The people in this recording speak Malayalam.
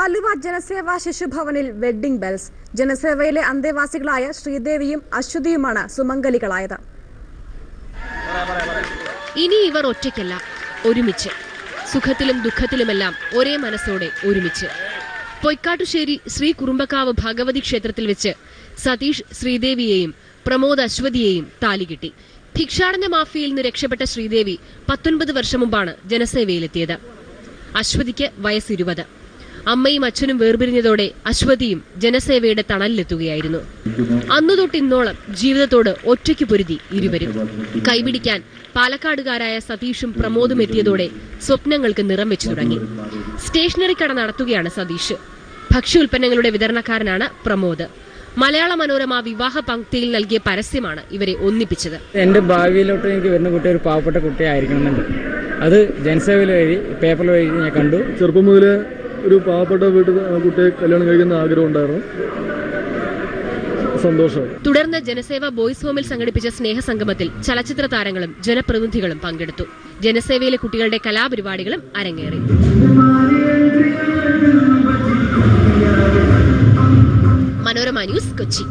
ആലുവ ജനസേവാ ശിശുഭവനിൽ വെഡ്ഡിംഗ് ബെൽസ്. ജനസേവയിലെ അന്തേവാസികളായ ശ്രീദേവിയും അശ്വതിയുമാണ് സുമംഗലികളായത്. ഇനി ഇവർ ഒറ്റയ്ക്കല്ല, ഒരുമിച്ച്. സുഖത്തിലും ദുഃഖത്തിലുമെല്ലാം ഒരേ മനസ്സോടെ ഒരുമിച്ച്. പൊയ്ക്കാട്ടുശ്ശേരി ശ്രീ കുറുമ്പക്കാവ് ഭഗവതി ക്ഷേത്രത്തിൽ വെച്ച് സതീഷ് ശ്രീദേവിയെയും പ്രമോദ് അശ്വതിയെയും താലികെട്ടി. ഭിക്ഷാടന മാഫിയയിൽ നിന്ന് രക്ഷപ്പെട്ട ശ്രീദേവി 19 വർഷം മുമ്പാണ് ജനസേവയിലെത്തിയത്. അശ്വതിക്ക് വയസ്സ് 20. അമ്മയും അച്ഛനും വേർപിരിഞ്ഞതോടെ അശ്വതിയും ജനസേവയുടെ തണലിലെത്തുകയായിരുന്നു. അന്നു തൊട്ട് ഇന്നോളം ജീവിതത്തോട് ഒറ്റയ്ക്ക് പൊരുതി ഇരുവരും. കൈപിടിക്കാൻ പാലക്കാടുകാരായ സതീഷും പ്രമോദും എത്തിയതോടെ സ്വപ്നങ്ങൾക്ക് നിറം വെച്ചു തുടങ്ങി. സ്റ്റേഷനറി കട നടത്തുകയാണ് സതീഷ്. ഭക്ഷ്യോൽപ്പന്നങ്ങളുടെ വിതരണക്കാരനാണ് പ്രമോദ്. മലയാള മനോരമ വിവാഹ പങ്ക്തിയിൽ നൽകിയ പരസ്യമാണ് ഇവരെ ഒന്നിപ്പിച്ചത്. എന്റെ ഭാവിയിലോട്ട് എനിക്ക് വരുന്ന കുട്ടി ഒരു പാവപ്പെട്ട കുട്ടിയായിരിക്കണമെന്നുണ്ട്. അത് ജനസേവയിൽ വഴി പേപ്പറിൽ വഴി ഞാൻ കണ്ടു. ചെറുപ്പം മുതലേ ഒരു പാവപ്പെട്ട വീട്ടിൽ കുട്ടിയെ കല്യാണം കഴിക്കുന്ന ആഗ്രഹം ഉണ്ടായിരുന്നു. സന്തോഷം. തുടർന്ന് ജനസേവ ബോയ്സ് ഹോമിൽ സംഘടിപ്പിച്ച സ്നേഹസംഗമത്തിൽ ചലച്ചിത്ര താരങ്ങളും ജനപ്രതിനിധികളും പങ്കെടുത്തു. ജനസേവയിലെ കുട്ടികളുടെ കലാപരിപാടികളും അരങ്ങേറി. മനോരമ ന്യൂസ്, കൊച്ചി.